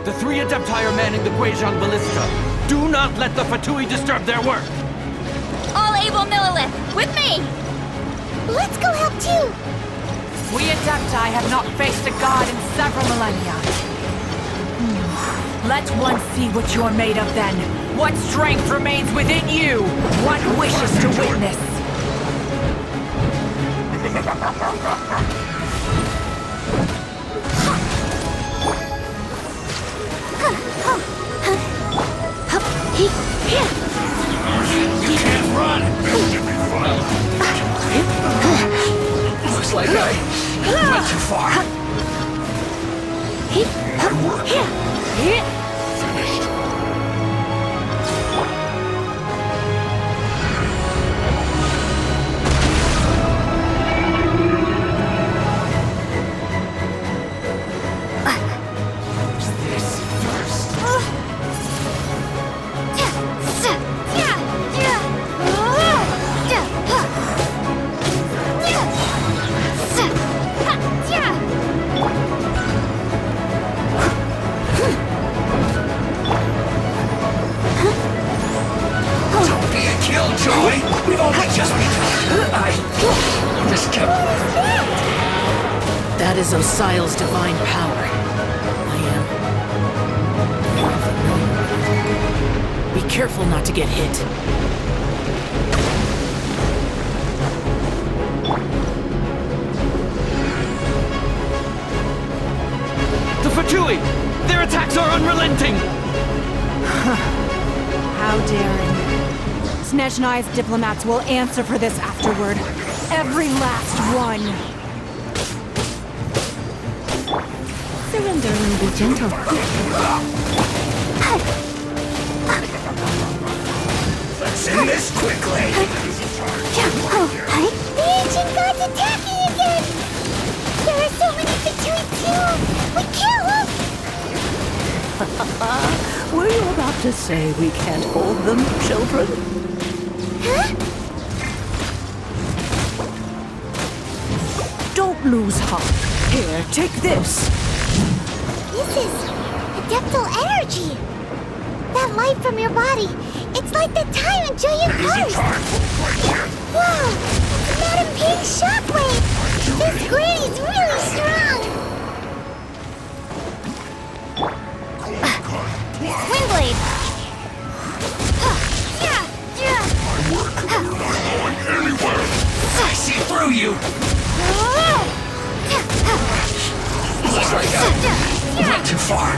The 3 Adepti are manning the Guizhong Ballista. Do not let the Fatui disturb their work! All able Millilith, with me! Let's go help too! We Adepti have not faced a god in several millennia. Let one see what you're made of then. What strength remains within you? What wishes to witness? You can't run! Looks like I went too far. My work finished. This first. Don't be a killjoy! We've only just begun. I just kept... That is Osial's divine power. I am... Be careful not to get hit. The Fatui! Their attacks are unrelenting! How daring. Snezhnai's diplomats will answer for this afterward. Every last one. Surrender and be gentle. Let's end this quickly! The ancient god's attacking again! There are so many Fatui too! We kill them! Were you about to say we can't hold them, children? Huh? Don't lose heart. Here, take this. This is adeptal energy! That light from your body, it's like the time in Julian Cars! Whoa! It's Madam Pig's shockwave! This granny's really strong! Windblade! I see through you! Looks like I went too far.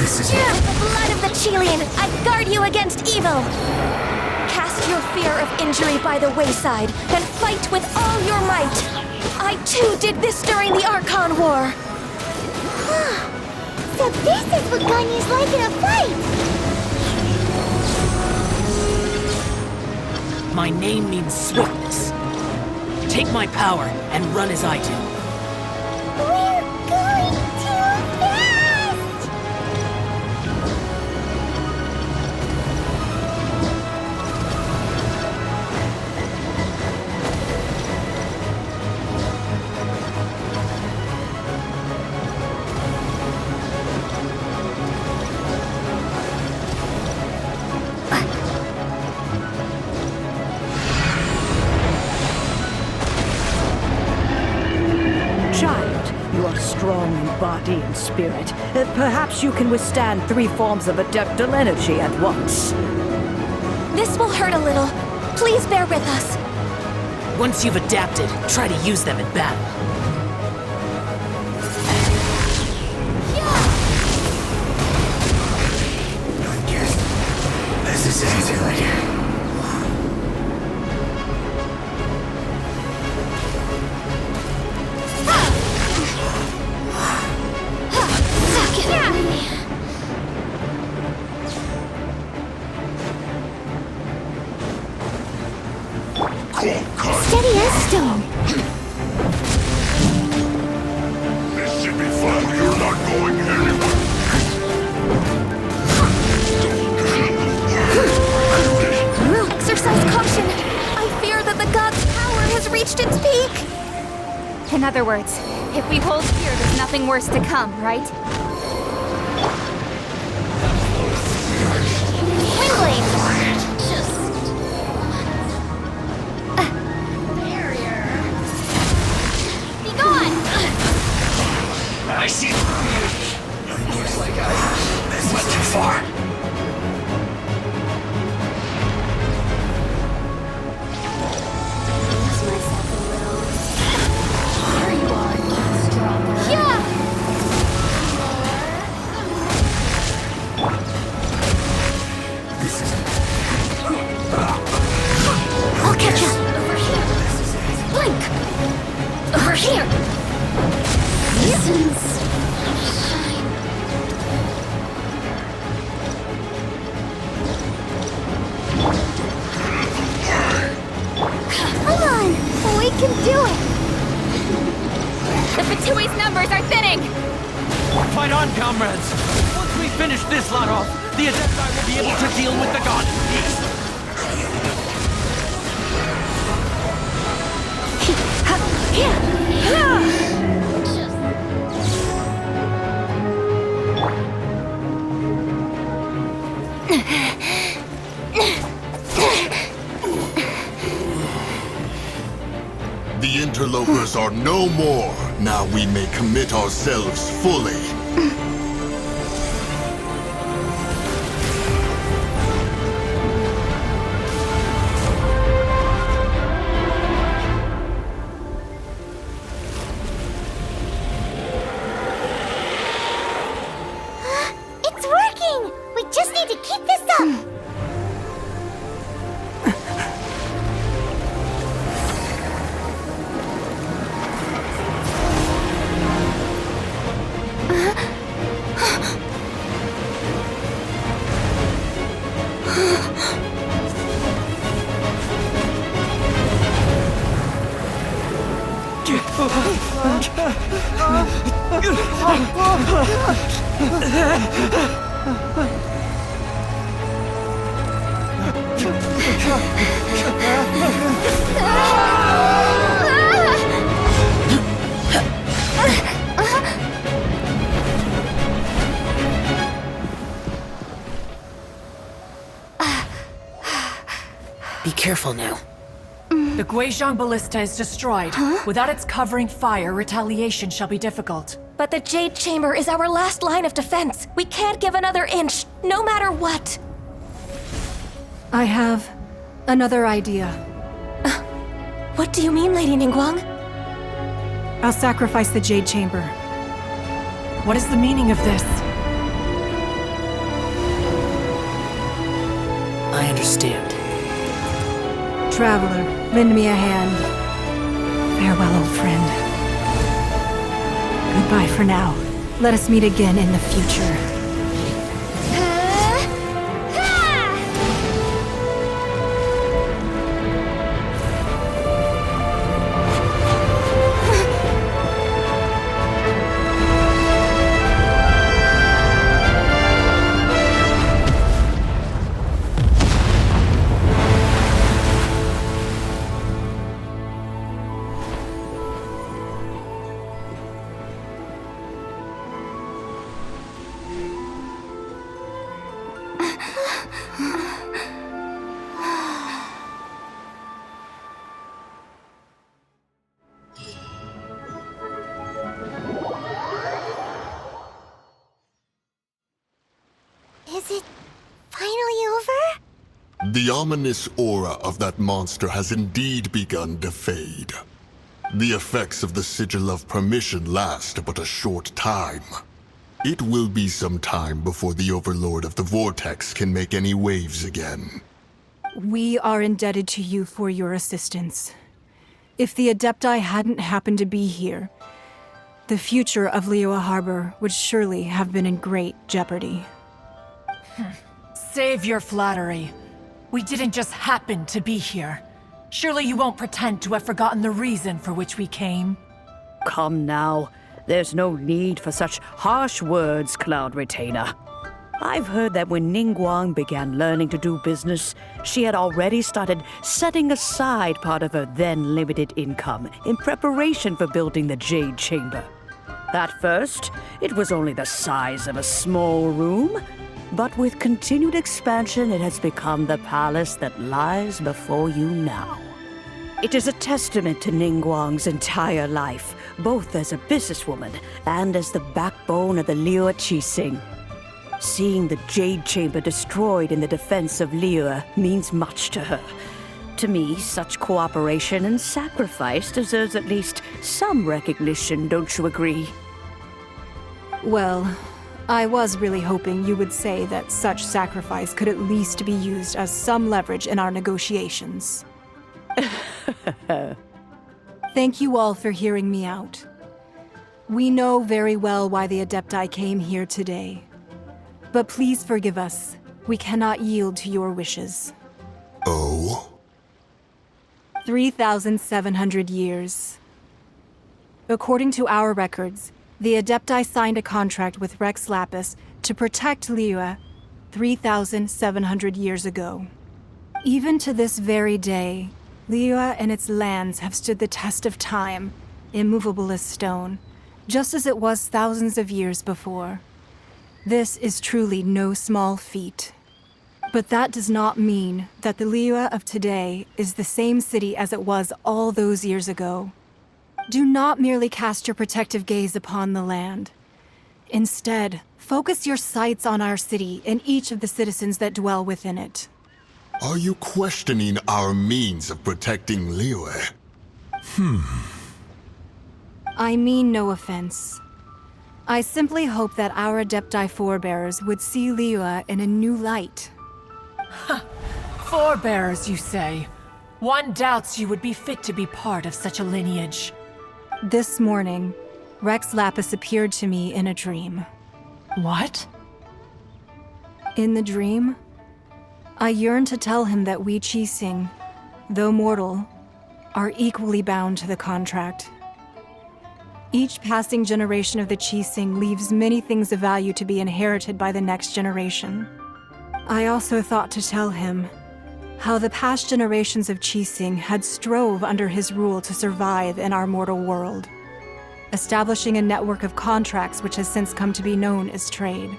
This is the blood of the Chilean, I guard you against evil! Cast your fear of injury by the wayside, and fight with all your might! I too did this during the Archon War! So this is what Ganya's like in a fight! My name means swiftness. Take my power and run as I do. We're going too fast! Child, you are strong in body and spirit. Perhaps you can withstand 3 forms of adeptal energy at once. This will hurt a little. Please bear with us. Once you've adapted, try to use them in battle. I guess this is easy. Steady as stone. other words, if we hold here, there's nothing worse to come, right? Windblade! Be gone! I see. Looks like I went too far. I'll catch up. Over here. Blink. Over here. Come on, we can do it. The Fatui's numbers are thinning. Fight on, comrades! Once we finish this lot off, the Adepti will be able to deal with the god in peace. The interlopers are no more. Now we may commit ourselves fully. It's working! We just need to keep this up! Be careful now. The Guizhong Ballista is destroyed. Without its covering fire, retaliation shall be difficult. But the Jade Chamber is our last line of defense. We can't give another inch, no matter what. I have another idea. What do you mean, Lady Ningguang? I'll sacrifice the Jade Chamber. What is the meaning of this? I understand. Traveler, lend me a hand. Farewell, old friend. Goodbye for now. Let us meet again in the future. Is it finally over? The ominous aura of that monster has indeed begun to fade. The effects of the Sigil of Permission last but a short time. It will be some time before the Overlord of the Vortex can make any waves again. We are indebted to you for your assistance. If the Adepti hadn't happened to be here, the future of Liyue Harbor would surely have been in great jeopardy. Save your flattery. We didn't just happen to be here. Surely you won't pretend to have forgotten the reason for which we came. Come now. There's no need for such harsh words, Cloud Retainer. I've heard that when Ningguang began learning to do business, she had already started setting aside part of her then limited income in preparation for building the Jade Chamber. At first, it was only the size of a small room, but with continued expansion, it has become the palace that lies before you now. It is a testament to Ningguang's entire life, both as a businesswoman and as the backbone of the Liyue Qixing. Seeing the Jade Chamber destroyed in the defense of Liyue means much to her. To me, such cooperation and sacrifice deserves at least some recognition, don't you agree? Well, I was really hoping you would say that such sacrifice could at least be used as some leverage in our negotiations. Thank you all for hearing me out. We know very well why the Adepti came here today. But please forgive us. We cannot yield to your wishes. Oh? 3,700 years. According to our records, the Adepti signed a contract with Rex Lapis to protect Liyue 3,700 years ago. Even to this very day, Liyue and its lands have stood the test of time, immovable as stone, just as it was thousands of years before. This is truly no small feat. But that does not mean that the Liyue of today is the same city as it was all those years ago. Do not merely cast your protective gaze upon the land. Instead, focus your sights on our city and each of the citizens that dwell within it. Are you questioning our means of protecting Liyue? I mean no offense. I simply hope that our Adepti forebears would see Liyue in a new light. Forebears, you say? One doubts you would be fit to be part of such a lineage. This morning, Rex Lapis appeared to me in a dream. What? In the dream, I yearned to tell him that we Qixing, though mortal, are equally bound to the contract. Each passing generation of the Qixing leaves many things of value to be inherited by the next generation. I also thought to tell him how the past generations of Qixing had strove under his rule to survive in our mortal world, establishing a network of contracts which has since come to be known as trade.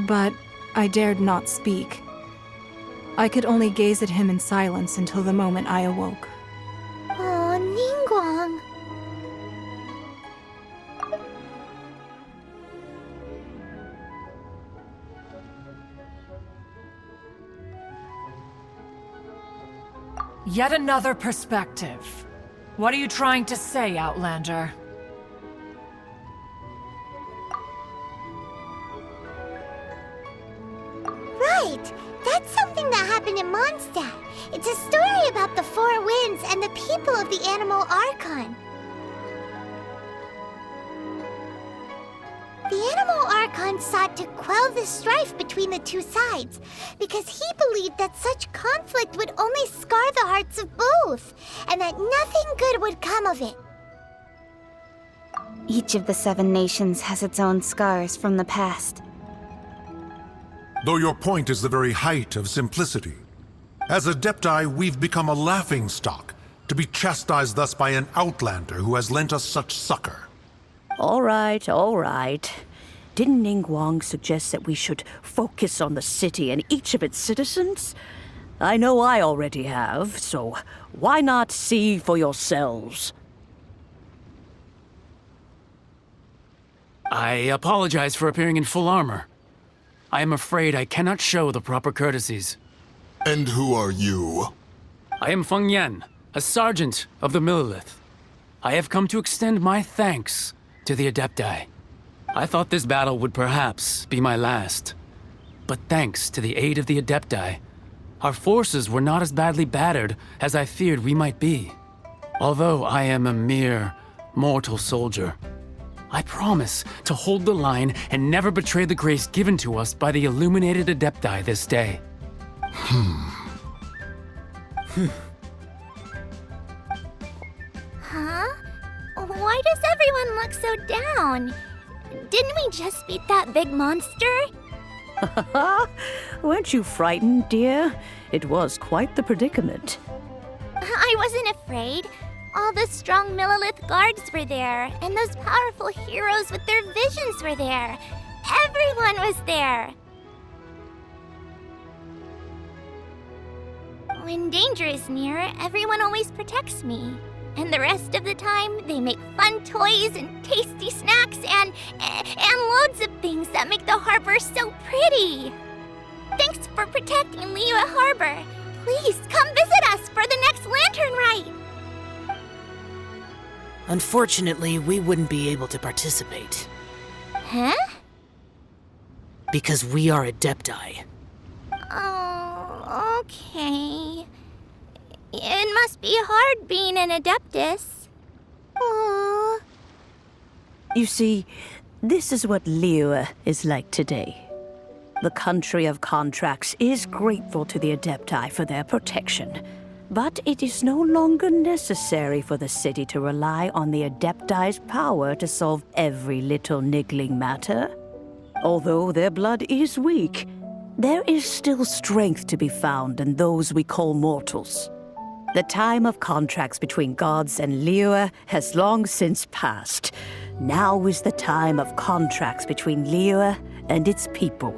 But I dared not speak. I could only gaze at him in silence until the moment I awoke. Oh, Ningguang. Yet another perspective. What are you trying to say, Outlander? Right! That's something that happened in Mondstadt. It's a story about the Four Winds and the people of the Animal Archon. The Animal Archon sought to quell the strife between the two sides, because he believed that such conflict would only scar the hearts of both, and that nothing good would come of it. Each of the 7 nations has its own scars from the past. Though your point is the very height of simplicity. As Adepti, we've become a laughingstock, to be chastised thus by an outlander who has lent us such succor. All right, all right. Didn't Ningguang suggest that we should focus on the city and each of its citizens? I know I already have, so why not see for yourselves? I apologize for appearing in full armor. I am afraid I cannot show the proper courtesies. And who are you? I am Feng Yan, a sergeant of the Millilith. I have come to extend my thanks to the Adepti. I thought this battle would perhaps be my last. But thanks to the aid of the Adepti, our forces were not as badly battered as I feared we might be. Although I am a mere mortal soldier, I promise to hold the line and never betray the grace given to us by the illuminated Adepti this day. Huh? Why does everyone look so down? Didn't we just beat that big monster? Weren't you frightened, dear? It was quite the predicament. I wasn't afraid. All the strong Millilith guards were there, and those powerful heroes with their visions were there. Everyone was there. When danger is near, everyone always protects me. And the rest of the time, they make fun toys and tasty snacks and loads of things that make the harbor so pretty. Thanks for protecting Liyue Harbor. Please come visit us for the next lantern rite. Unfortunately, we wouldn't be able to participate. Huh? Because we are Adepti. Oh, okay. It must be hard being an Adeptus. Aww. You see, this is what Liyue is like today. The country of contracts is grateful to the Adepti for their protection, but it is no longer necessary for the city to rely on the Adepti's power to solve every little niggling matter. Although their blood is weak, there is still strength to be found in those we call mortals. The time of contracts between gods and Liyue has long since passed. Now is the time of contracts between Liyue and its people.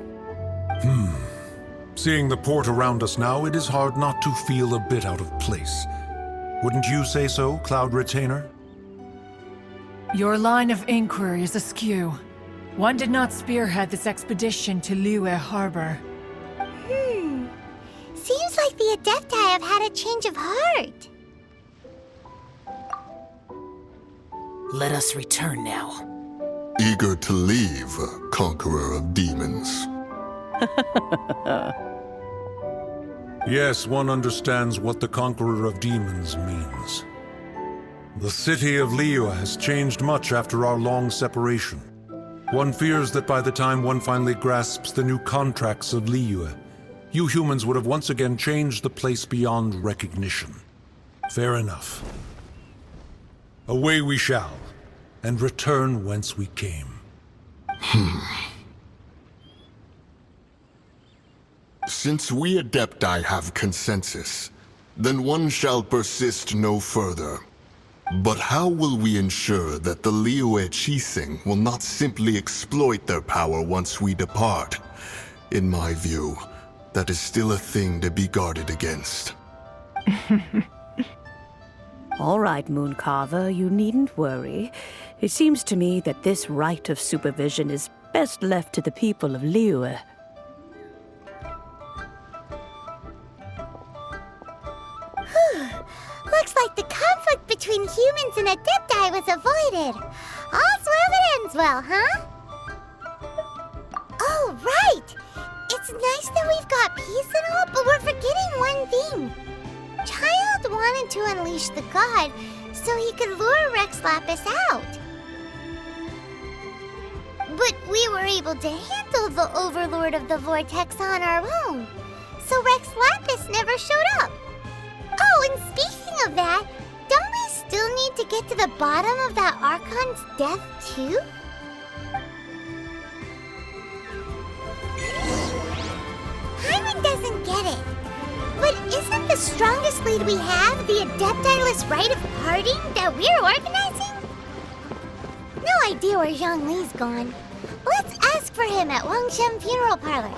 Seeing the port around us now, it is hard not to feel a bit out of place. Wouldn't you say so, Cloud Retainer? Your line of inquiry is askew. One did not spearhead this expedition to Liyue Harbor. Seems like the Adepti have had a change of heart. Let us return now. Eager to leave, conqueror of demons. Yes, one understands what the Conqueror of Demons means. The city of Liyue has changed much after our long separation. One fears that by the time one finally grasps the new contracts of Liyue, you humans would have once again changed the place beyond recognition. Fair enough. Away we shall, and return whence we came. Since we Adepti have consensus, then one shall persist no further. But how will we ensure that the Liyue Chising will not simply exploit their power once we depart? In my view, that is still a thing to be guarded against. All right, Mooncarver, you needn't worry. It seems to me that this right of supervision is best left to the people of Liyue. Looks like the conflict between humans and Adepti was avoided. All's well that ends well, huh? Oh, right! It's nice that we've got peace and all, but we're forgetting one thing. Child wanted to unleash the god so he could lure Rex Lapis out. But we were able to handle the Overlord of the Vortex on our own, so Rex Lapis never showed up. Oh, and speaking of that, don't we still need to get to the bottom of that Archon's death, too? Hyman doesn't get it. But isn't the strongest lead we have the Adepti-less rite of parting that we're organizing? No idea where Zhongli's gone. Let's ask for him at Wangshen Funeral Parlor.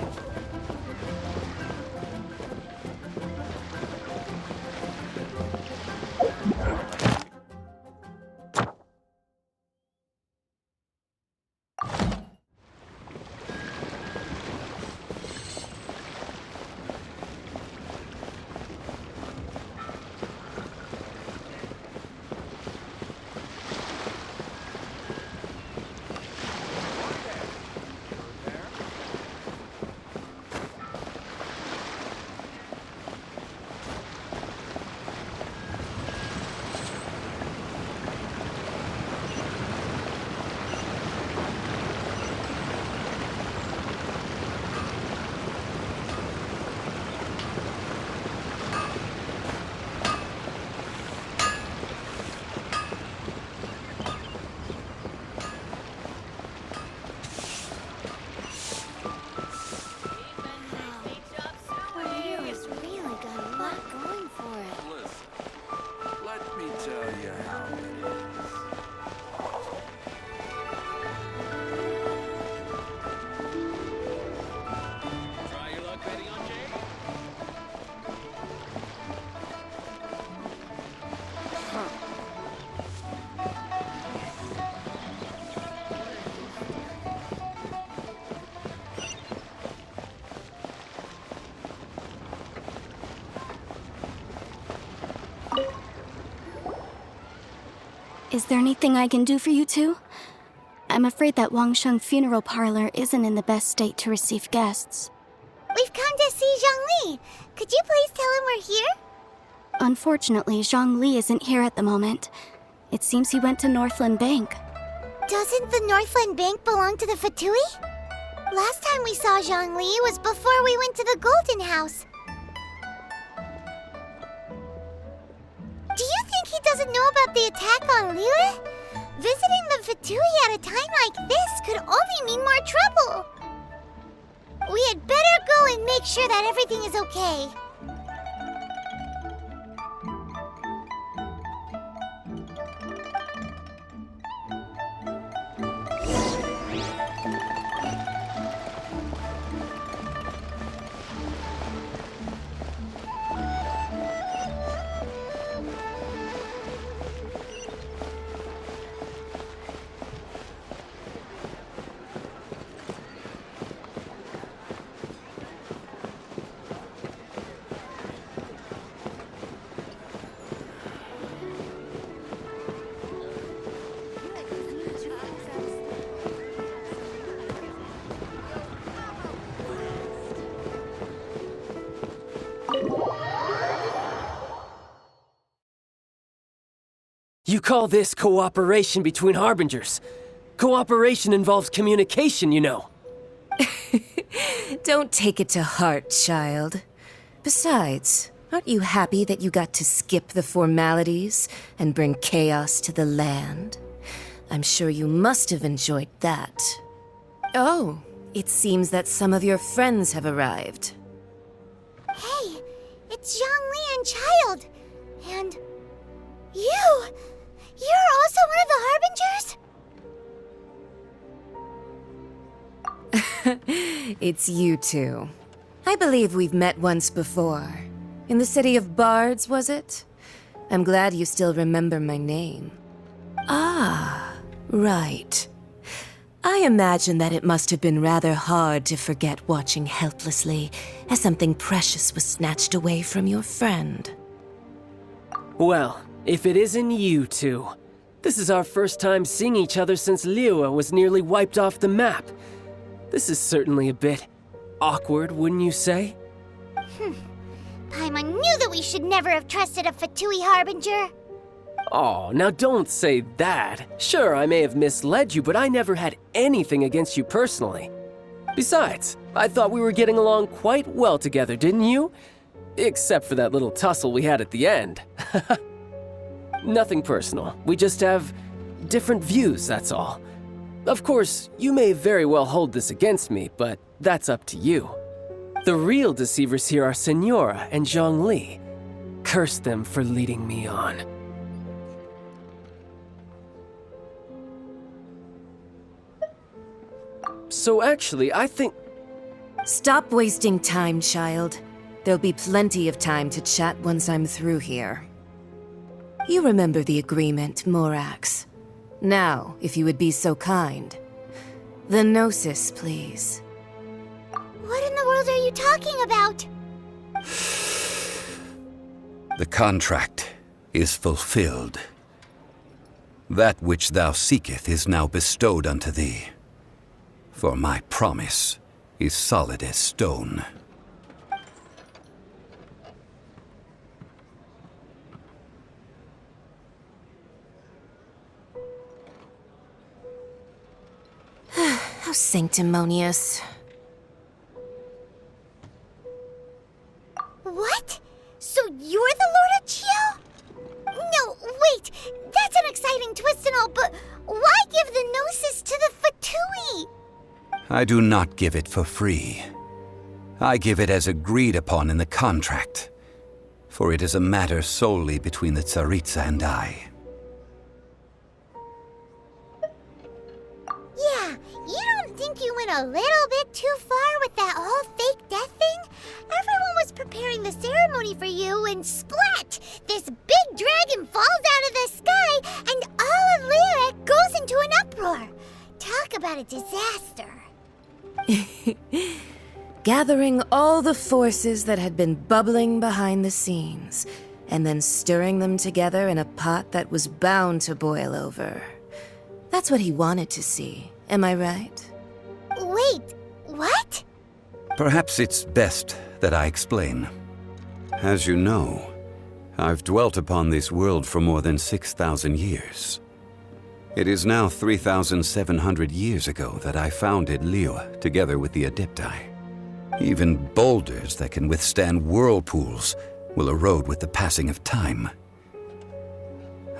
Is there anything I can do for you two? I'm afraid that Wangsheng funeral parlor isn't in the best state to receive guests. We've come to see Zhongli. Could you please tell him we're here? Unfortunately, Zhongli isn't here at the moment. It seems he went to Northland Bank. Doesn't the Northland Bank belong to the Fatui? Last time we saw Zhongli was before we went to the Golden House. Do you think he doesn't know about the attack on Liyue? Visiting the Fatui at a time like this could only mean more trouble. We had better go and make sure that everything is okay. You call this cooperation between Harbingers? Cooperation involves communication, you know. Don't take it to heart, child. Besides, aren't you happy that you got to skip the formalities and bring chaos to the land? I'm sure you must have enjoyed that. Oh, it seems that some of your friends have arrived. Hey, it's Zhongli and Child. And you! You're also one of the Harbingers? It's you two. I believe we've met once before. In the city of Bards, was it? I'm glad you still remember my name. Ah, right. I imagine that it must have been rather hard to forget watching helplessly as something precious was snatched away from your friend. Well, if it isn't you two. This is our first time seeing each other since Liyue was nearly wiped off the map. This is certainly a bit awkward, wouldn't you say? Paimon knew that we should never have trusted a Fatui Harbinger. Oh, now don't say that. Sure, I may have misled you, but I never had anything against you personally. Besides, I thought we were getting along quite well together, didn't you? Except for that little tussle we had at the end. Nothing personal. We just have different views, that's all. Of course, you may very well hold this against me, but that's up to you. The real deceivers here are Senora and Zhongli. Curse them for leading me on. So actually, I think... Stop wasting time, child. There'll be plenty of time to chat once I'm through here. You remember the agreement, Morax. Now, if you would be so kind. The Gnosis, please. What in the world are you talking about? The contract is fulfilled. That which thou seeketh is now bestowed unto thee. For my promise is solid as stone. How sanctimonious. What? So you're the Lord of Chiao? No, wait. That's an exciting twist and all, but why give the Gnosis to the Fatui? I do not give it for free. I give it as agreed upon in the contract, for it is a matter solely between the Tsaritsa and I. Yeah, you don't think you went a little bit too far with that whole fake death thing? Everyone was preparing the ceremony for you, and splat! This big dragon falls out of the sky, and all of Liyue goes into an uproar. Talk about a disaster. Gathering all the forces that had been bubbling behind the scenes, and then stirring them together in a pot that was bound to boil over. That's what he wanted to see, am I right? Wait, what? Perhaps it's best that I explain. As you know, I've dwelt upon this world for more than 6,000 years. It is now 3,700 years ago that I founded Liyue together with the Adepti. Even boulders that can withstand whirlpools will erode with the passing of time.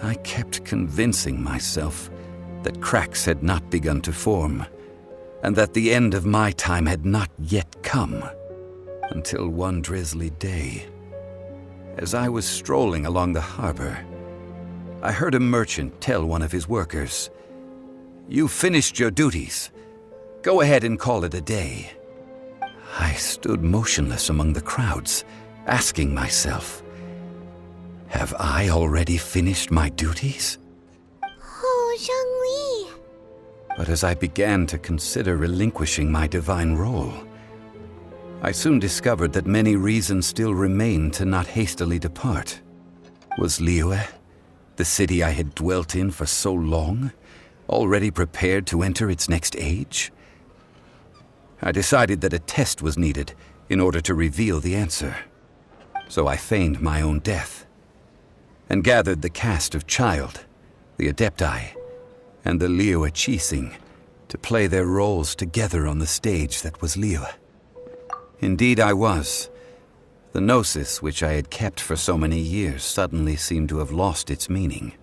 I kept convincing myself that cracks had not begun to form, and that the end of my time had not yet come, until one drizzly day, as I was strolling along the harbor, I heard a merchant tell one of his workers, "You finished your duties. Go ahead and call it a day." I stood motionless among the crowds, asking myself, have I already finished my duties? Oh, Zhongli. But as I began to consider relinquishing my divine role, I soon discovered that many reasons still remained to not hastily depart. Was Liyue, the city I had dwelt in for so long, already prepared to enter its next age? I decided that a test was needed in order to reveal the answer. So I feigned my own death, and gathered the cast of Child, the Adepti, and the Liyue Qixing to play their roles together on the stage that was Liyue. Indeed I was. The gnosis which I had kept for so many years suddenly seemed to have lost its meaning.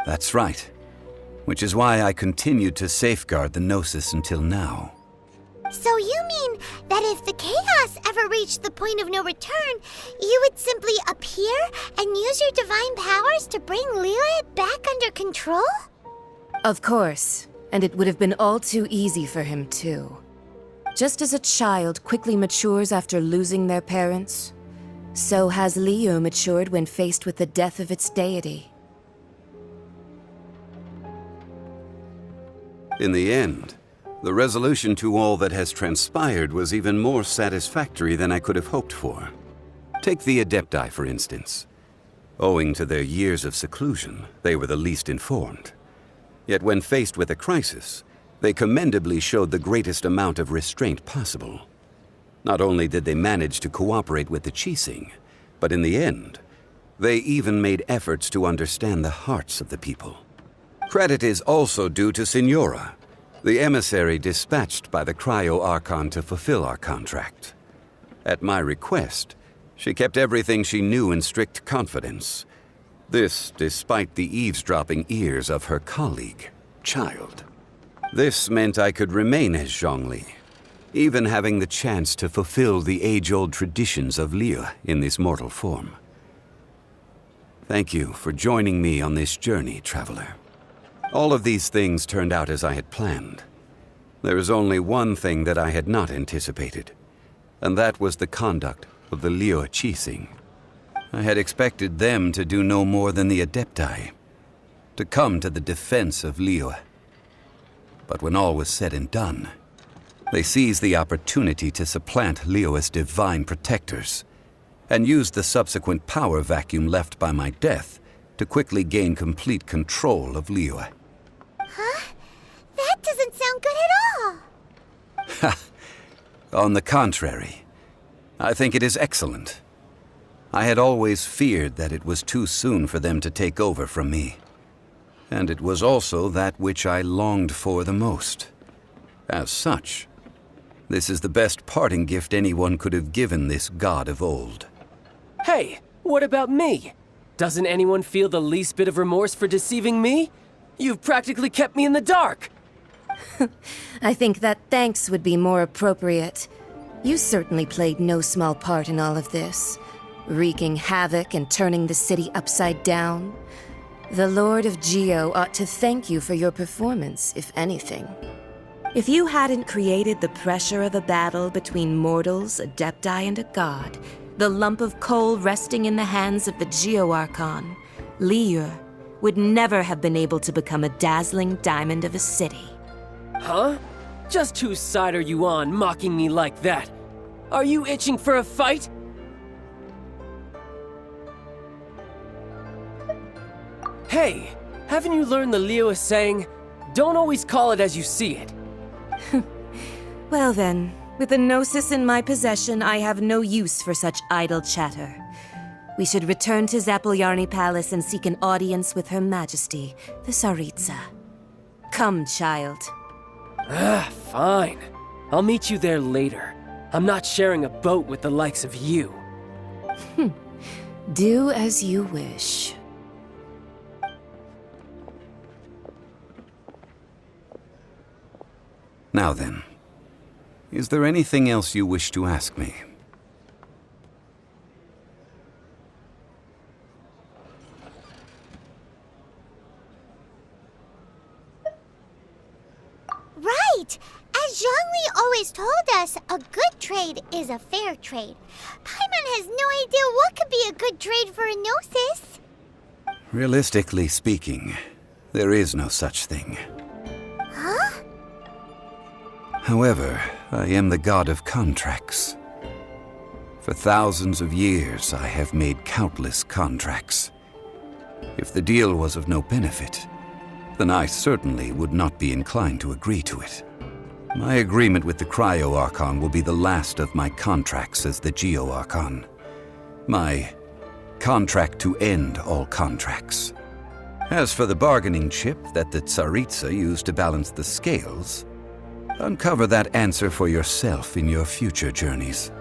That's right, which is why I continued to safeguard the gnosis until now. So you mean that if the chaos ever reached the point of no return, you would simply appear and use your divine powers to bring Liyue back under control? Of course, and it would have been all too easy for him too. Just as a child quickly matures after losing their parents, so has Liyue matured when faced with the death of its deity. In the end, the resolution to all that has transpired was even more satisfactory than I could have hoped for. Take the Adepti, for instance. Owing to their years of seclusion, they were the least informed. Yet when faced with a crisis, they commendably showed the greatest amount of restraint possible. Not only did they manage to cooperate with the Qixing, but in the end, they even made efforts to understand the hearts of the people. Credit is also due to Signora, the emissary dispatched by the Cryo-Archon to fulfill our contract. At my request, she kept everything she knew in strict confidence. This despite the eavesdropping ears of her colleague, Child. This meant I could remain as Zhongli, even having the chance to fulfill the age-old traditions of Liyue in this mortal form. Thank you for joining me on this journey, traveler. All of these things turned out as I had planned. There is only one thing that I had not anticipated, and that was the conduct of the Liyue Qixing. I had expected them to do no more than the Adepti, to come to the defense of Liyue. But when all was said and done, they seized the opportunity to supplant Liyue's divine protectors, and used the subsequent power vacuum left by my death to quickly gain complete control of Liyue. Huh? That doesn't sound good at all! Ha! On the contrary, I think it is excellent. I had always feared that it was too soon for them to take over from me. And it was also that which I longed for the most. As such, this is the best parting gift anyone could have given this god of old. Hey, what about me? Doesn't anyone feel the least bit of remorse for deceiving me? You've practically kept me in the dark! I think that thanks would be more appropriate. You certainly played no small part in all of this, wreaking havoc and turning the city upside down. The Lord of Geo ought to thank you for your performance, if anything. If you hadn't created the pressure of a battle between mortals, Adepti, and a god, the lump of coal resting in the hands of the Geo-Archon, Liyue, would never have been able to become a dazzling diamond of a city. Huh? Just whose side are you on, mocking me like that? Are you itching for a fight? Hey, haven't you learned the Liyue saying, don't always call it as you see it? Well then, with the Gnosis in my possession, I have no use for such idle chatter. We should return to Zapoljarny Palace and seek an audience with Her Majesty, the Tsaritsa. Come, child. Fine. I'll meet you there later. I'm not sharing a boat with the likes of you. Do as you wish. Now then, is there anything else you wish to ask me? Right! As Zhongli always told us, a good trade is a fair trade. Paimon has no idea what could be a good trade for a Gnosis. Realistically speaking, there is no such thing. Huh? However, I am the god of contracts. For thousands of years, I have made countless contracts. If the deal was of no benefit, then I certainly would not be inclined to agree to it. My agreement with the Cryo-Archon will be the last of my contracts as the Geo-Archon. My contract to end all contracts. As for the bargaining chip that the Tsaritsa used to balance the scales, uncover that answer for yourself in your future journeys.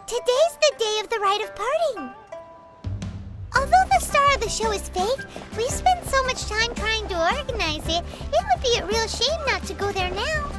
Today's the day of the rite of parting. Although the star of the show is fake, we spent so much time trying to organize it, it would be a real shame not to go there now.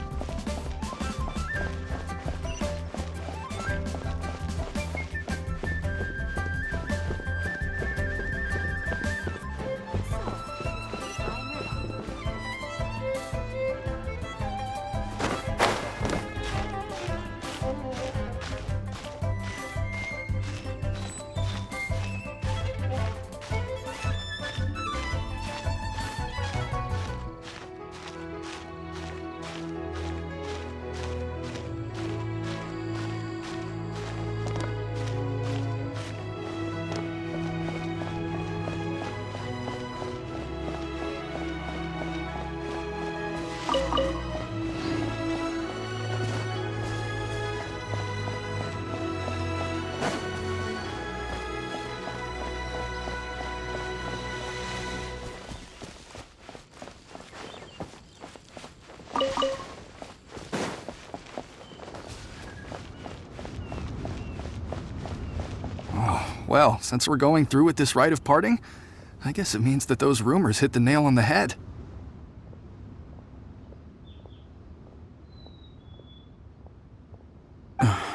Well, since we're going through with this rite of parting, I guess it means that those rumors hit the nail on the head.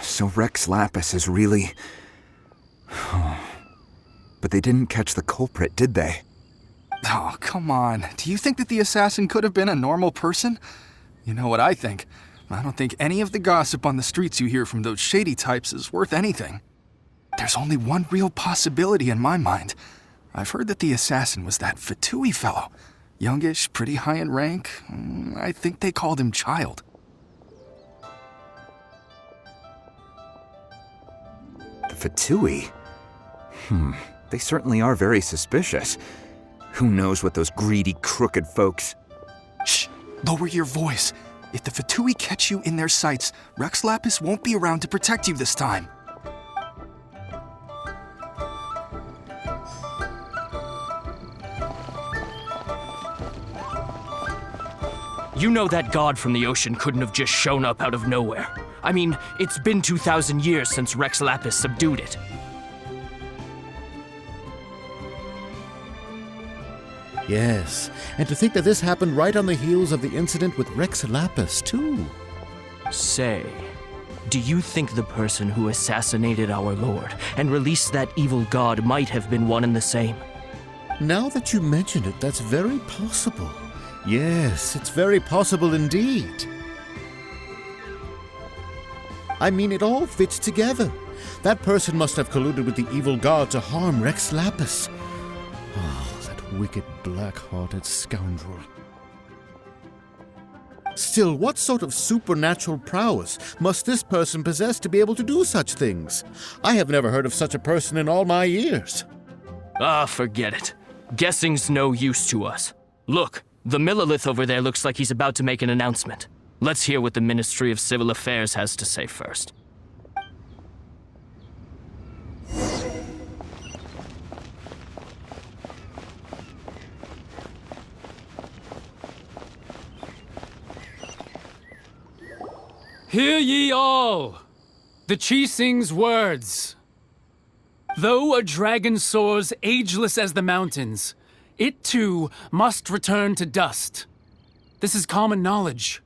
So Rex Lapis is really... But they didn't catch the culprit, did they? Oh, come on. Do you think that the assassin could have been a normal person? You know what I think. I don't think any of the gossip on the streets you hear from those shady types is worth anything. There's only one real possibility in my mind. I've heard that the assassin was that Fatui fellow. Youngish, pretty high in rank. I think they called him Child. The Fatui? They certainly are very suspicious. Who knows what those greedy, crooked folks... Shh! Lower your voice. If the Fatui catch you in their sights, Rex Lapis won't be around to protect you this time. You know that god from the ocean couldn't have just shown up out of nowhere. I mean, it's been 2,000 years since Rex Lapis subdued it. Yes, and to think that this happened right on the heels of the incident with Rex Lapis, too. Say, do you think the person who assassinated our lord and released that evil god might have been one and the same? Now that you mention it, that's very possible. Yes, it's very possible indeed. I mean, it all fits together. That person must have colluded with the evil god to harm Rex Lapis. Oh, that wicked, black-hearted scoundrel. Still, what sort of supernatural prowess must this person possess to be able to do such things? I have never heard of such a person in all my years. Ah, forget it. Guessing's no use to us. Look, the Millilith over there looks like he's about to make an announcement. Let's hear what the Ministry of Civil Affairs has to say first. Hear ye all! The Qixing's words. Though a dragon soars ageless as the mountains, it too must return to dust. This is common knowledge.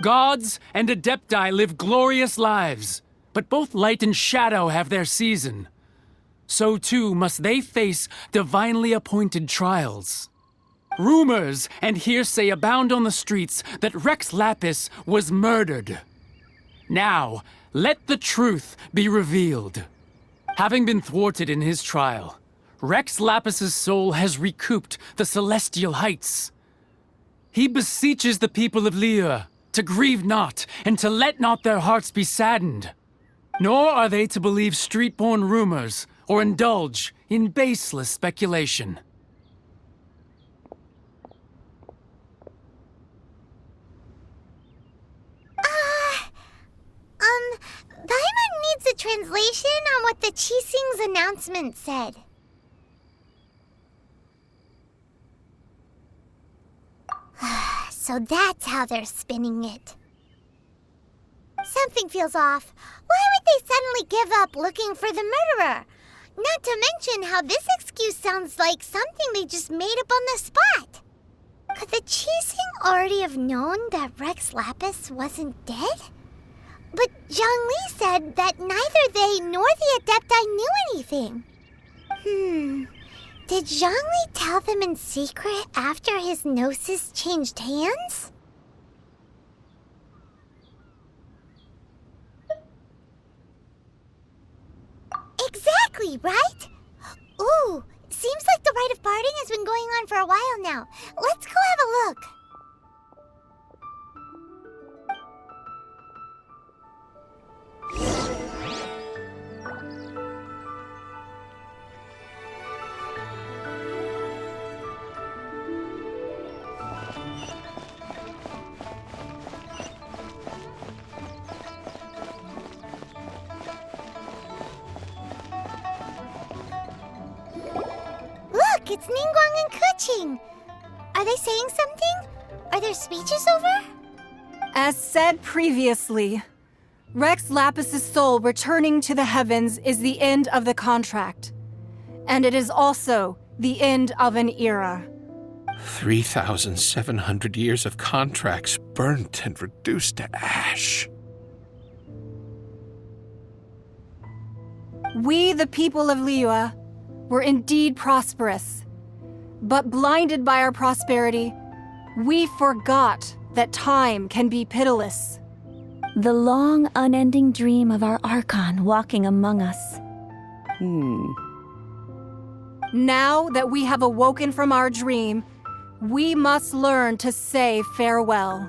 Gods and Adepti live glorious lives, but both light and shadow have their season. So too must they face divinely appointed trials. Rumors and hearsay abound on the streets that Rex Lapis was murdered. Now, let the truth be revealed. Having been thwarted in his trial, Rex Lapis's soul has recouped the celestial heights. He beseeches the people of Liyue to grieve not and to let not their hearts be saddened. Nor are they to believe street-born rumors or indulge in baseless speculation. Paimon needs a translation on what the Qixing's announcement said. So that's how they're spinning it. Something feels off. Why would they suddenly give up looking for the murderer? Not to mention how this excuse sounds like something they just made up on the spot. Could the Qixing already have known that Rex Lapis wasn't dead? But Zhongli said that neither they nor the Adepti knew anything. Did Zhongli tell them in secret after his gnosis changed hands? Exactly, right? Ooh, seems like the rite of parting has been going on for a while now. Let's go have a look. Look, it's Ningguang and Keqing. Are they saying something? Are their speeches over? As said previously, Rex Lapis's soul returning to the heavens is the end of the contract. And it is also the end of an era. 3,700 years of contracts burnt and reduced to ash. We, the people of Liyue, were indeed prosperous. But blinded by our prosperity, we forgot that time can be pitiless. The long, unending dream of our Archon walking among us. Now that we have awoken from our dream, we must learn to say farewell.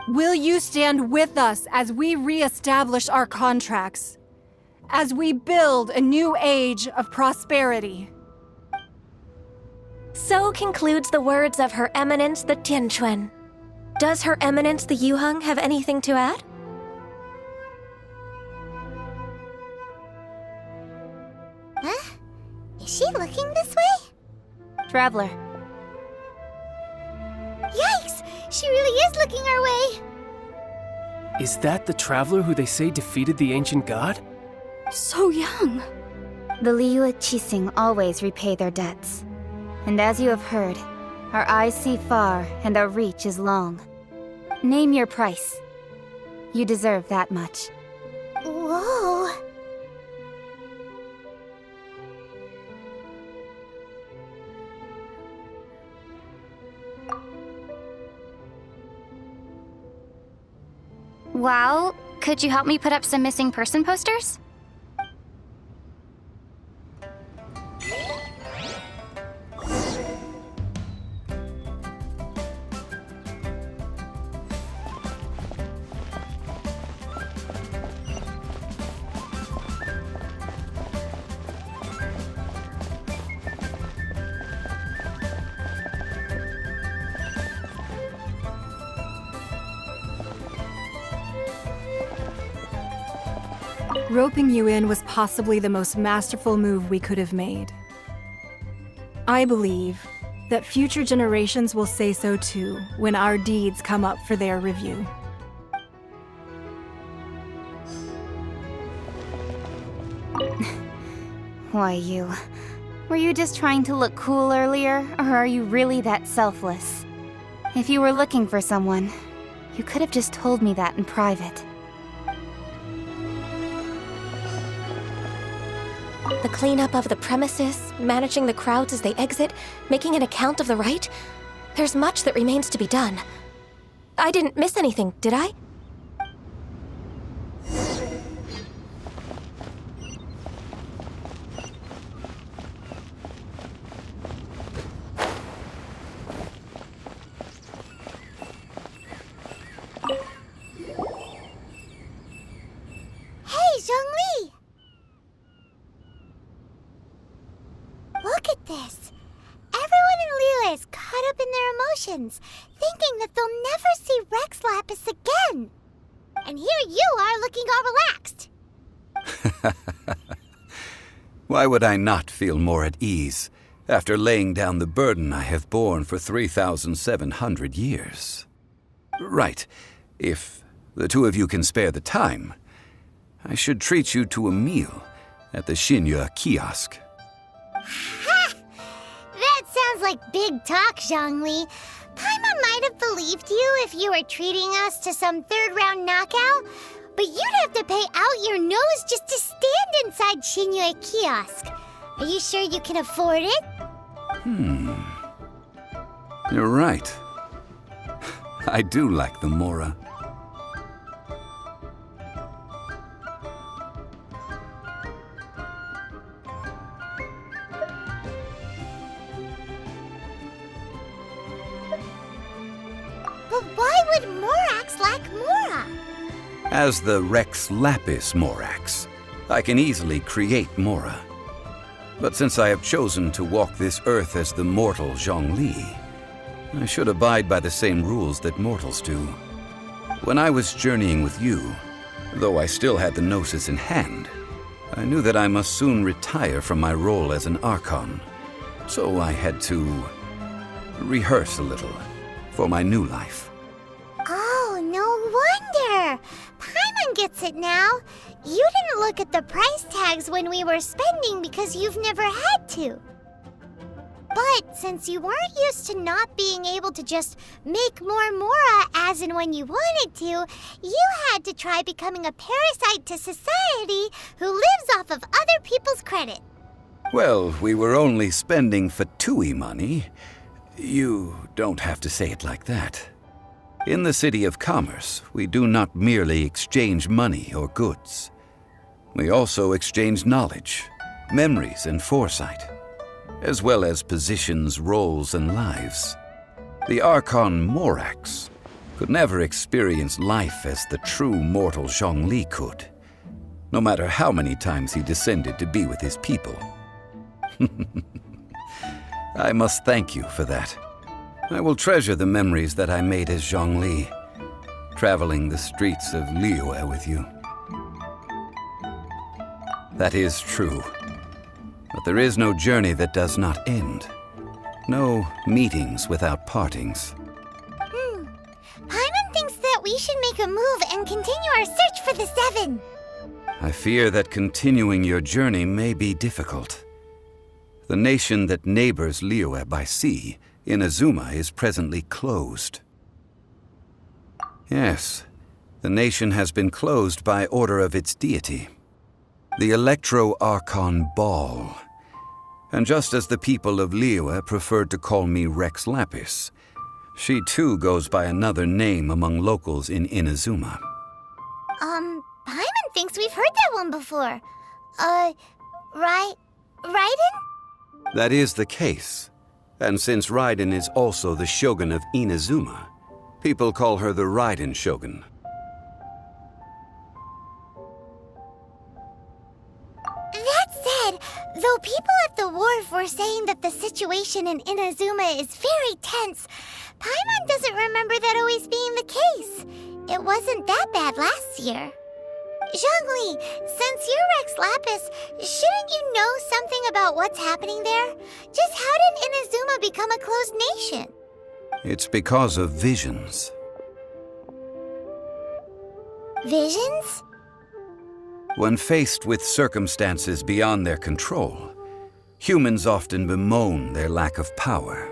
Will you stand with us as we re-establish our contracts? As we build a new age of prosperity? So concludes the words of Her Eminence the Tianquan. Does Her Eminence the Yuheng have anything to add? Huh? Is she looking this way? Traveler. Yikes! She really is looking our way. Is that the traveler who they say defeated the ancient god? So young. The Liyue Qixing always repay their debts. And as you have heard, our eyes see far and our reach is long. Name your price. You deserve that much. Whoa. Well, could you help me put up some missing person posters? Roping you in was possibly the most masterful move we could have made. I believe that future generations will say so too when our deeds come up for their review. Why, you? Were you just trying to look cool earlier, or are you really that selfless? If you were looking for someone, you could have just told me that in private. The cleanup of the premises, managing the crowds as they exit, making an account of the rite. There's much that remains to be done. I didn't miss anything, did I? Hey, Zhongli! Look at this. Everyone in Liyue is caught up in their emotions, thinking that they'll never see Rex Lapis again. And here you are looking all relaxed. Why would I not feel more at ease after laying down the burden I have borne for 3,700 years? Right. If the two of you can spare the time, I should treat you to a meal at the Xinyue kiosk. Ha! That sounds like big talk, Zhongli. Paimon might have believed you if you were treating us to some third-round knockout, but you'd have to pay out your nose just to stand inside Xinyue kiosk. Are you sure you can afford it? You're right. I do like the Mora. But why would Morax lack Mora? As the Rex Lapis Morax, I can easily create Mora. But since I have chosen to walk this earth as the mortal Zhongli, I should abide by the same rules that mortals do. When I was journeying with you, though I still had the Gnosis in hand, I knew that I must soon retire from my role as an Archon. So I had to rehearse a little for my new life. Oh, no wonder! Paimon gets it now. You didn't look at the price tags when we were spending because you've never had to. But since you weren't used to not being able to just make more Mora as and when you wanted to, you had to try becoming a parasite to society who lives off of other people's credit. Well, we were only spending Fatui money. You don't have to say it like that. In the City of Commerce, we do not merely exchange money or goods. We also exchange knowledge, memories, and foresight, as well as positions, roles, and lives. The Archon Morax could never experience life as the true mortal Zhongli could, no matter how many times he descended to be with his people. I must thank you for that. I will treasure the memories that I made as Zhongli, traveling the streets of Liyue with you. That is true. But there is no journey that does not end. No meetings without partings. should make a move and continue our search for the Seven. I fear that continuing your journey may be difficult. The nation that neighbors Liyue by sea, Inazuma, is presently closed. Yes, the nation has been closed by order of its deity, the Electro-Archon Ball. And just as the people of Liyue preferred to call me Rex Lapis, she too goes by another name among locals in Inazuma. Paimon thinks we've heard that one before. Raiden? That is the case. And since Raiden is also the shogun of Inazuma, people call her the Raiden Shogun. That said, though people at the wharf were saying that the situation in Inazuma is very tense, Paimon doesn't remember that always being the case. It wasn't that bad last year. Zhongli, since you're Rex Lapis, shouldn't you know something about what's happening there? Just how did Inazuma become a closed nation? It's because of visions. Visions? When faced with circumstances beyond their control, humans often bemoan their lack of power.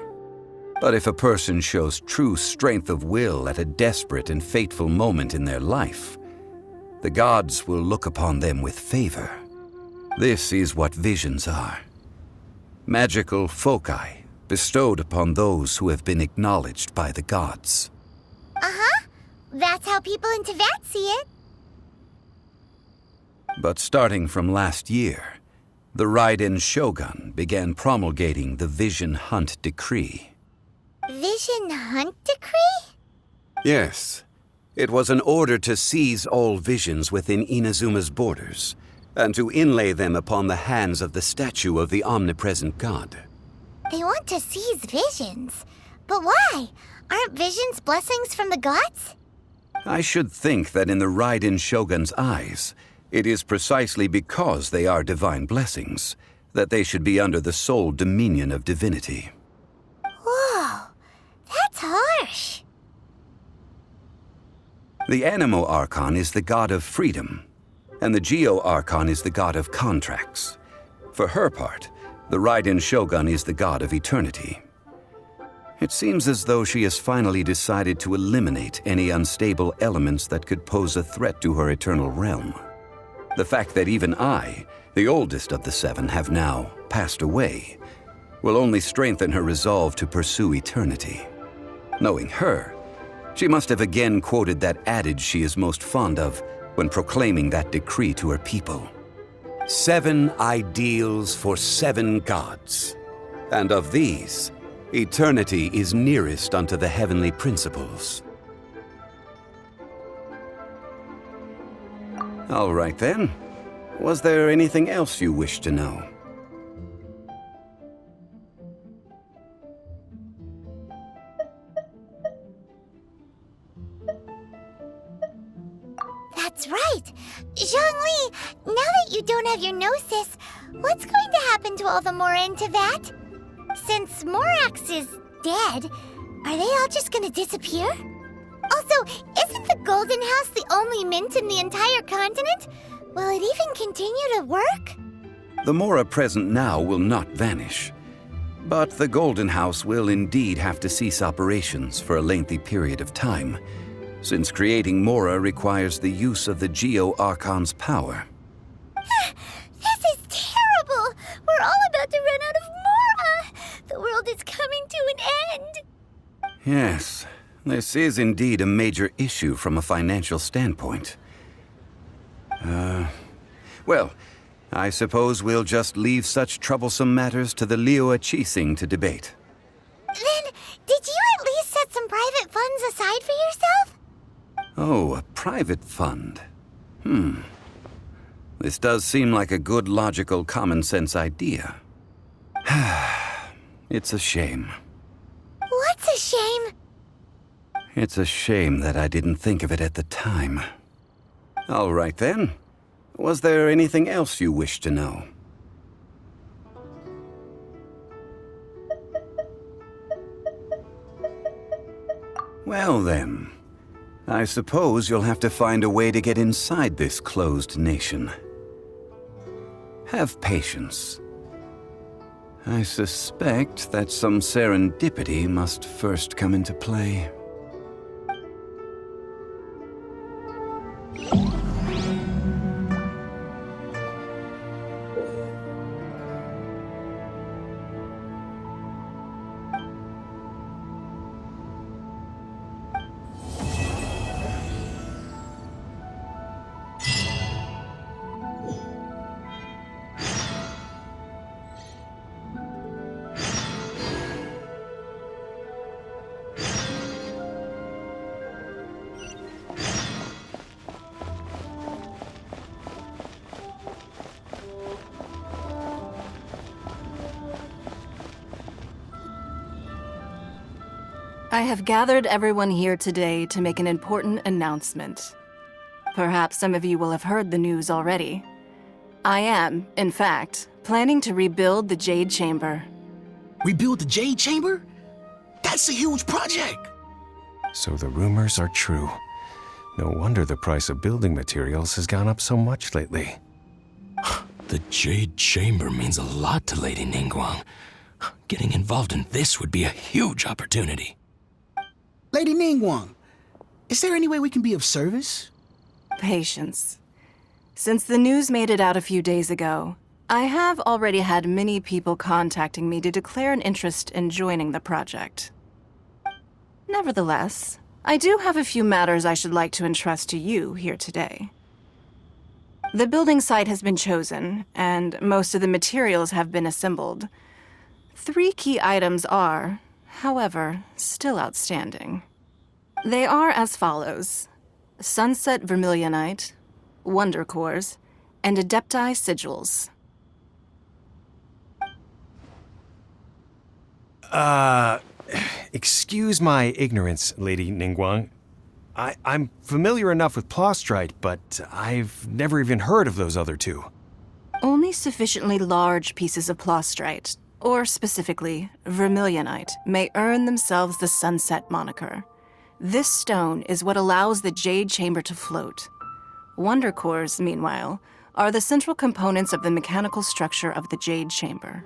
But if a person shows true strength of will at a desperate and fateful moment in their life, the gods will look upon them with favor. This is what visions are. Magical foci bestowed upon those who have been acknowledged by the gods. Uh-huh. That's how people in Teyvat see it. But starting from last year, the Raiden Shogun began promulgating the Vision Hunt Decree. Vision Hunt Decree? Yes. It was an order to seize all visions within Inazuma's borders, and to inlay them upon the hands of the statue of the omnipresent god. They want to seize visions. But why? Aren't visions blessings from the gods? I should think that in the Raiden Shogun's eyes, it is precisely because they are divine blessings that they should be under the sole dominion of divinity. Whoa, that's harsh. The Anemo Archon is the god of freedom, and the Geo Archon is the god of contracts. For her part, the Raiden Shogun is the god of eternity. It seems as though she has finally decided to eliminate any unstable elements that could pose a threat to her eternal realm. The fact that even I, the oldest of the seven, have now passed away, will only strengthen her resolve to pursue eternity. Knowing her, she must have again quoted that adage she is most fond of when proclaiming that decree to her people. 7 ideals for 7 gods, and of these, eternity is nearest unto the heavenly principles. All right then. Was there anything else you wish to know? That's right. Zhongli, now that you don't have your gnosis, what's going to happen to all the Mora in Teyvat? Since Morax is dead, are they all just gonna disappear? Also, isn't the Golden House the only mint in the entire continent? Will it even continue to work? The Mora present now will not vanish. But the Golden House will indeed have to cease operations for a lengthy period of time, since creating Mora requires the use of the Geo Archon's power. This is terrible! We're all about to run out of Mora! The world is coming to an end! Yes, this is indeed a major issue from a financial standpoint. Well, I suppose we'll just leave such troublesome matters to the Liyue Qixing to debate. Then, did you at least set some private funds aside for yourself? Oh, a private fund. This does seem like a good, logical, common-sense idea. It's a shame. What's a shame? It's a shame that I didn't think of it at the time. All right then. Was there anything else you wished to know? Well then, I suppose you'll have to find a way to get inside this closed nation. Have patience. I suspect that some serendipity must first come into play. I have gathered everyone here today to make an important announcement. Perhaps some of you will have heard the news already. I am, in fact, planning to rebuild the Jade Chamber. Rebuild the Jade Chamber? That's a huge project! So the rumors are true. No wonder the price of building materials has gone up so much lately. The Jade Chamber means a lot to Lady Ningguang. Getting involved in this would be a huge opportunity. Lady Ningguang, is there any way we can be of service? Patience. Since the news made it out a few days ago, I have already had many people contacting me to declare an interest in joining the project. Nevertheless, I do have a few matters I should like to entrust to you here today. The building site has been chosen, and most of the materials have been assembled. 3 key items are, however, still outstanding. They are as follows: Sunset Vermilionite, Wonder Cores, and Adepti Sigils. Excuse my ignorance, Lady Ningguang. I'm familiar enough with Plostrite, but I've never even heard of those other 2. Only sufficiently large pieces of Plostrite, or specifically Vermilionite, may earn themselves the Sunset moniker. This stone is what allows the Jade Chamber to float. Wonder Cores, meanwhile, are the central components of the mechanical structure of the Jade Chamber.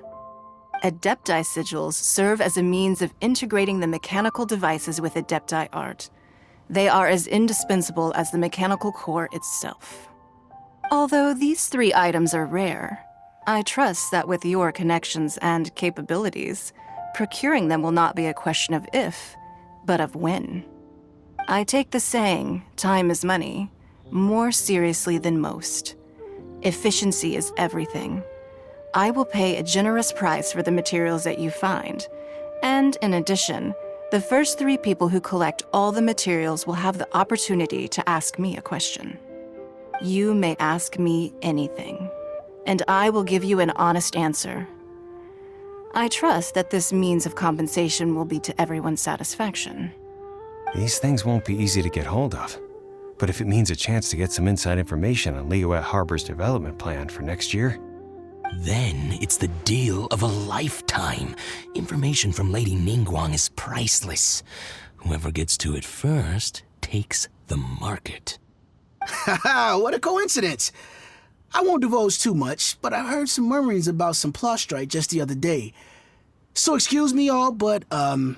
Adepti Sigils serve as a means of integrating the mechanical devices with Adepti art. They are as indispensable as the mechanical core itself. Although these 3 items are rare, I trust that with your connections and capabilities, procuring them will not be a question of if, but of when. I take the saying, time is money, more seriously than most. Efficiency is everything. I will pay a generous price for the materials that you find, and in addition, the first 3 people who collect all the materials will have the opportunity to ask me a question. You may ask me anything, and I will give you an honest answer. I trust that this means of compensation will be to everyone's satisfaction. These things won't be easy to get hold of. But if it means a chance to get some inside information on Liyue Harbor's development plan for next year... Then it's the deal of a lifetime. Information from Lady Ningguang is priceless. Whoever gets to it first takes the market. Haha, what a coincidence! I won't divulge too much, but I heard some murmurings about some Plostrite just the other day. So excuse me all, but, I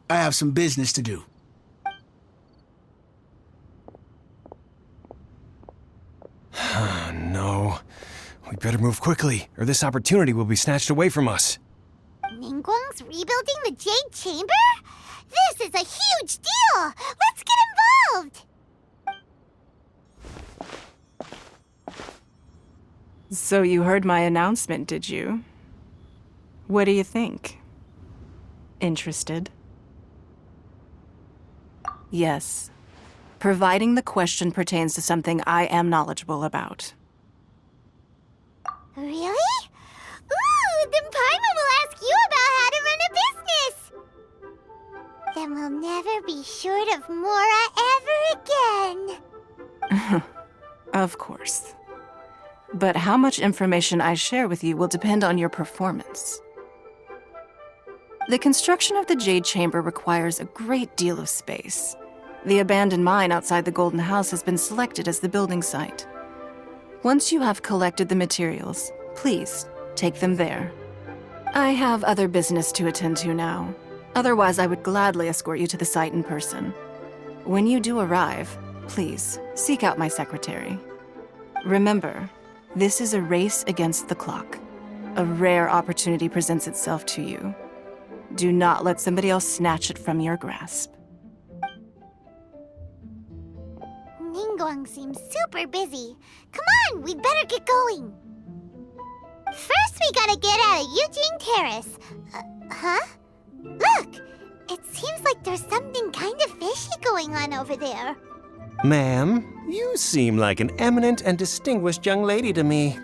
have some business to do. No. We better move quickly, or this opportunity will be snatched away from us. Ningguang's rebuilding the Jade Chamber? This is a huge deal! Let's get involved! So you heard my announcement, did you? What do you think? Interested? Yes. Providing the question pertains to something I am knowledgeable about. Really? Ooh, then Paimon will ask you about how to run a business! Then we'll never be short of Mora ever again. Of course. But how much information I share with you will depend on your performance. The construction of the Jade Chamber requires a great deal of space. The abandoned mine outside the Golden House has been selected as the building site. Once you have collected the materials, please take them there. I have other business to attend to now. Otherwise, I would gladly escort you to the site in person. When you do arrive, please seek out my secretary. Remember, this is a race against the clock. A rare opportunity presents itself to you. Do not let somebody else snatch it from your grasp. Ningguang seems super busy. Come on, we'd better get going. First, we gotta get out of Eugene Terrace. Huh? Look! It seems like there's something kind of fishy going on over there. Ma'am, you seem like an eminent and distinguished young lady to me.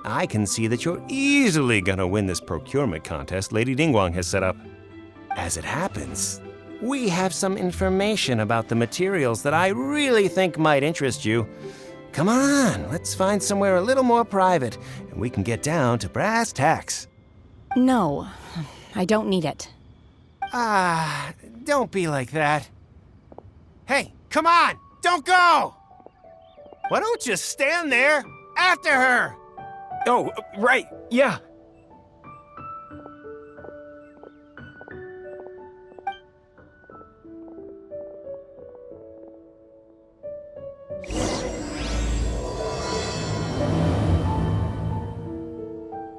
I can see that you're easily gonna win this procurement contest Lady Ningguang has set up. As it happens, we have some information about the materials that I really think might interest you. Come on, let's find somewhere a little more private, and we can get down to brass tacks. No, I don't need it. Don't be like that. Hey, come on, don't go! Why don't you stand there after her? Oh, right, yeah.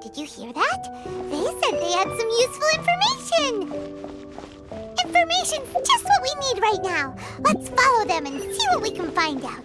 Did you hear that? They said they had some useful information! Information's just what we need right now. Let's follow them and see what we can find out.